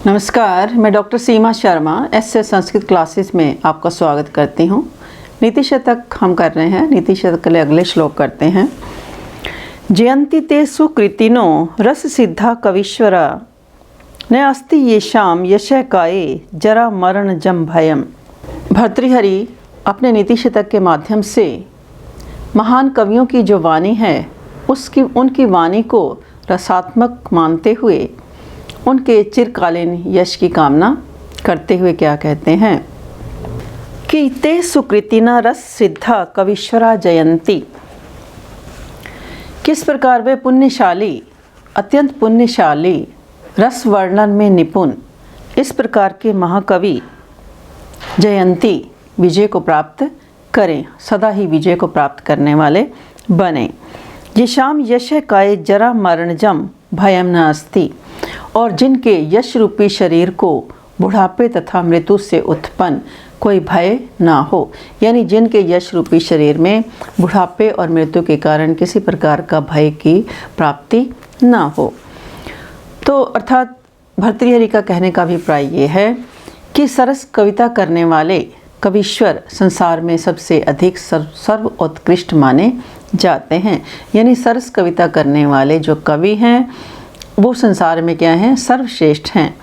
नमस्कार, मैं डॉक्टर सीमा Sharma SS Sanskrit classes में आपका स्वागत करती हूँ। नीति शतक हम कर रहे हैं। नीति शतक के लिए अगले श्लोक करते हैं। जयंती ते सुकृतिनो रस सिद्धा कवीश्वरा न अस्ति येषाम यशः काये जरा मरण जम भयम। भर्तृहरि अपने नीति शतक के माध्यम से महान कवियों की जो वाणी है उनकी वाणी को रसात्मक मानते हुए उनके चिरकालीन यश की कामना करते हुए क्या कहते हैं कि ते सुकृतिना रस सिद्धा कवीश्वरा जयंती। किस प्रकार वे पुण्यशाली, अत्यंत पुण्यशाली, रस वर्णन में निपुण इस प्रकार के महाकवि जयंती विजय को प्राप्त करें, सदा ही विजय को प्राप्त करने वाले बने। येषाम यश काय जरा मरणजम भयम न अस्ति, और जिनके यश रूपी शरीर को बुढ़ापे तथा मृत्यु से उत्पन्न कोई भय ना हो, यानी जिनके यश रूपी शरीर में बुढ़ापे और मृत्यु के कारण किसी प्रकार का भय की प्राप्ति ना हो। तो अर्थात भर्तृहरि का कहने का अभिप्राय ये है कि सरस कविता करने वाले कवीश्वर संसार में सबसे अधिक सर्वोत्कृष्ट माने जाते हैं। यानी सरस कविता करने वाले जो कवि हैं वो संसार में क्या हैं, सर्वश्रेष्ठ हैं,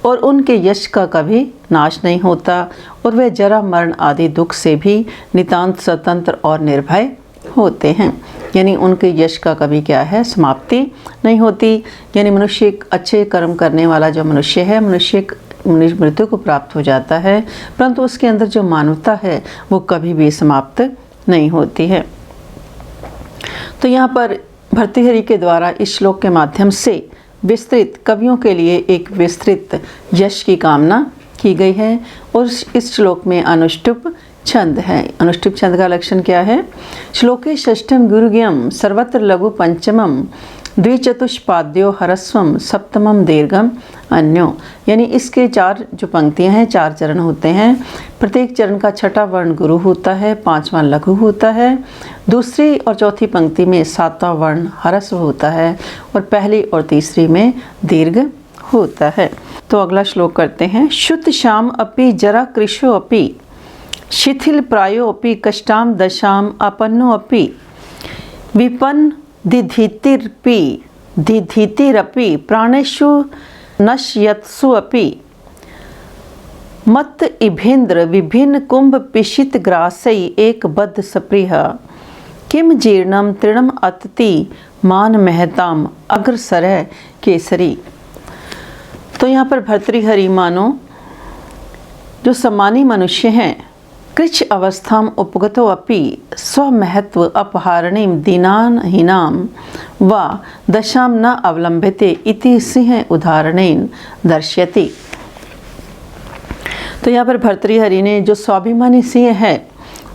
और उनके यश का कभी नाश नहीं होता, और वे जरा मरण आदि दुख से भी नितांत स्वतंत्र और निर्भय होते हैं। यानी उनके यश का कभी क्या है, समाप्ति नहीं होती। यानी मनुष्य एक अच्छे कर्म करने वाला जो मनुष्य है, मनुष्य मृत्यु को प्राप्त हो जाता है, परंतु उसके अंदर जो मानवता है वो कभी भी समाप्त नहीं होती है। तो यहाँ पर भर्तृहरि के द्वारा इस श्लोक के माध्यम से विस्तृत कवियों के लिए एक विस्तृत यश की कामना की गई है। और इस श्लोक में अनुष्टुप छंद है। अनुष्टुप छंद का लक्षण क्या है? श्लोके षष्ठम गुरुज्ञम सर्वत्र लघु पंचमम द्विचतुष्पाद्यो हरस्वम सप्तमम दीर्घम अन्यो। यानी इसके चार जो पंक्तियां हैं, चार चरण होते हैं। प्रत्येक चरण का छठा वर्ण गुरु होता है, पांचवा लघु होता है, दूसरी और चौथी पंक्ति में सातवां वर्ण हरस्व होता है, और पहली और तीसरी में दीर्घ होता है। तो अगला श्लोक करते हैं। शुद्ध श्याम अपि जरा कृशो अपि शिथिल प्रायो अपि कष्टाम दशाम अपन्नो अपि विपन्न दिधीतिरपि प्राणेषु नश्यत्सु अपि मत इभेन्द्र विभिन्न कुंभ पिशित ग्रासै एक बद्ध सप्रिय किम जीर्णम तृणम अतति मान महताम अग्रसरः केसरी। तो यहाँ पर भर्तृहरि मानो जो सम्मानी मनुष्य हैं, कृच्छ अवस्थाम उपगतो अपि स्वमहत्व अपहारणीम दीनानहीनाम व दशाम न अवलंबिते इति सिंह उदाहरणेन दर्शयति। तो यहाँ पर भर्तृहरि ने जो स्वाभिमानी सिंह है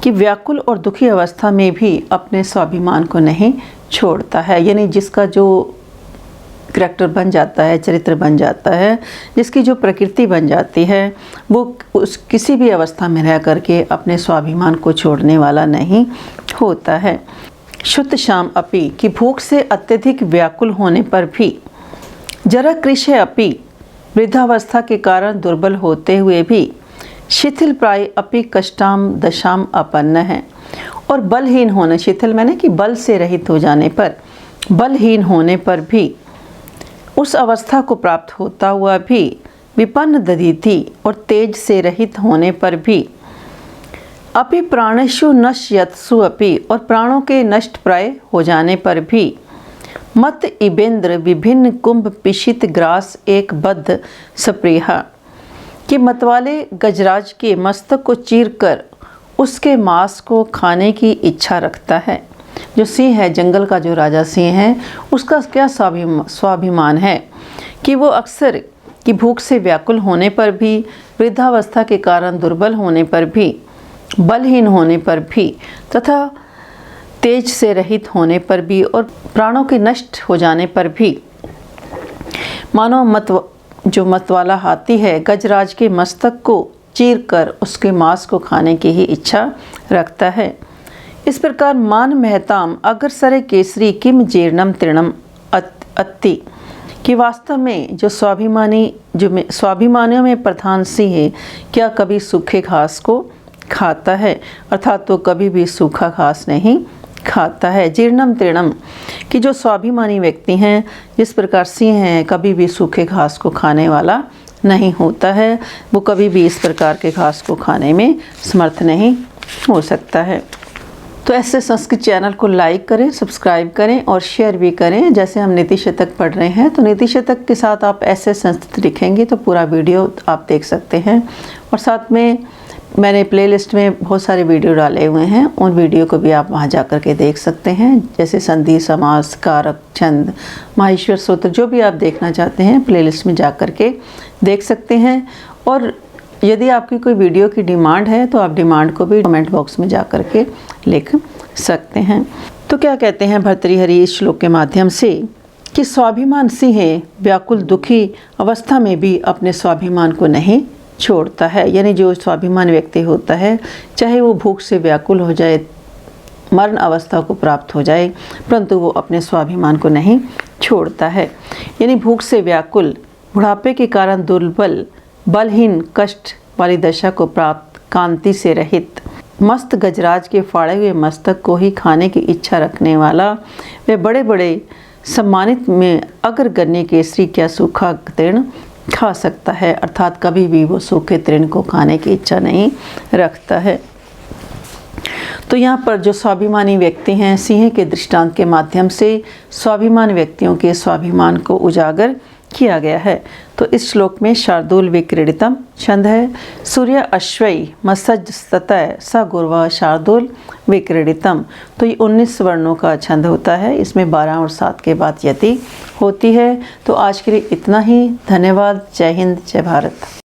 कि व्याकुल और दुखी अवस्था में भी अपने स्वाभिमान को नहीं छोड़ता है, यानी जिसका जो करैक्टर बन जाता है, चरित्र बन जाता है, जिसकी जो प्रकृति बन जाती है, वो उस किसी भी अवस्था में रह करके अपने स्वाभिमान को छोड़ने वाला नहीं होता है। शुद्ध श्याम अपि कि भूख से अत्यधिक व्याकुल होने पर भी, जरा कृश अपि वृद्धावस्था के कारण दुर्बल होते हुए भी, शिथिल प्राय अपि कष्टाम दशाम अपन्न है, और बलहीन होने, शिथिल मैंने कि बल से रहित हो जाने पर, बलहीन होने पर भी उस अवस्था को प्राप्त होता हुआ भी, विपन्न दधीति और तेज से रहित होने पर भी, अपि प्राणेषु नश्यत्सु अपि और प्राणों के नष्ट प्राय हो जाने पर भी, मत इबेन्द्र विभिन्न कुंभ पिशित ग्रास एक बद्ध सप्रिया कि मतवाले गजराज के मस्तक को चीरकर उसके मांस को खाने की इच्छा रखता है। जो सिंह है, जंगल का जो राजा सिंह है, उसका क्या स्वाभिमान है कि वो अक्सर कि भूख से व्याकुल होने पर भी, वृद्धावस्था के कारण दुर्बल होने पर भी, बलहीन होने पर भी, तथा तेज से रहित होने पर भी, और प्राणों के नष्ट हो जाने पर भी, मानो जो मतवाला हाथी है गजराज के मस्तक को चीरकर उसके मांस को खाने की ही इच्छा रखता है। इस प्रकार मान महताम अग्रसरे केसरी किम जीर्णम तृणम अत्ति कि वास्तव में जो स्वाभिमानियों में प्रधान सिंह है, क्या कभी सूखे घास को खाता है, अर्थात तो कभी भी सूखा घास नहीं खाता है। जीर्णम तीर्णम कि जो स्वाभिमानी व्यक्ति हैं, जिस प्रकार सिंह हैं, कभी भी सूखे घास को खाने वाला नहीं होता है, वो कभी भी इस प्रकार के घास को खाने में समर्थ नहीं हो सकता है। तो ऐसे संस्कृत चैनल को लाइक करें, सब्सक्राइब करें और शेयर भी करें। जैसे हम नीति शतक पढ़ रहे हैं, तो नीति शतक के साथ आप ऐसे संस्कृत लिखेंगे तो पूरा वीडियो आप देख सकते हैं। और साथ में मैंने प्लेलिस्ट में बहुत सारे वीडियो डाले हुए हैं, उन वीडियो को भी आप वहां जाकर के देख सकते हैं। जैसे संधि, समास, कारक, छंद, माहेश्वर सूत्र, जो भी आप देखना चाहते हैं प्लेलिस्ट में जाकर के देख सकते हैं। और यदि आपकी कोई वीडियो की डिमांड है तो आप डिमांड को भी कमेंट बॉक्स में जाकर के लिख सकते हैं। तो क्या कहते हैं भर्तृहरि इस श्लोक के माध्यम से कि स्वाभिमान सिंह व्याकुल दुखी अवस्था में भी अपने स्वाभिमान को नहीं छोड़ता है। यानी जो स्वाभिमान व्यक्ति होता है, चाहे वो भूख से व्याकुल हो जाए, मरण अवस्था को प्राप्त हो जाए, परंतु वो अपने स्वाभिमान को नहीं छोड़ता है। यानी भूख से व्याकुल, बुढ़ापे के कारण दुर्बल, बलहीन, कष्ट वाली दशा को प्राप्त, कांति से रहित, मस्त गजराज के फाड़े हुए मस्तक को ही खाने की इच्छा रखने वाला, वे बड़े बड़े सम्मानित में अग्रगण्य केसरी क्या सूखा तृण खा सकता है, अर्थात कभी भी वो सूखे तृण को खाने की इच्छा नहीं रखता है। तो यहाँ पर जो स्वाभिमानी व्यक्ति हैं, सिंह के दृष्टांत के माध्यम से स्वाभिमान व्यक्तियों के स्वाभिमान को उजागर किया गया है। तो इस श्लोक में शार्दूल विक्रीडितम छंद है। सूर्य अश्वई मसज स्तय स गुर्वा शार्दूल विक्रीडितम। तो ये 19 वर्णों का छंद होता है, इसमें 12 और 7 के बाद यति होती है। तो आज के लिए इतना ही। धन्यवाद। जय हिंद, जय भारत।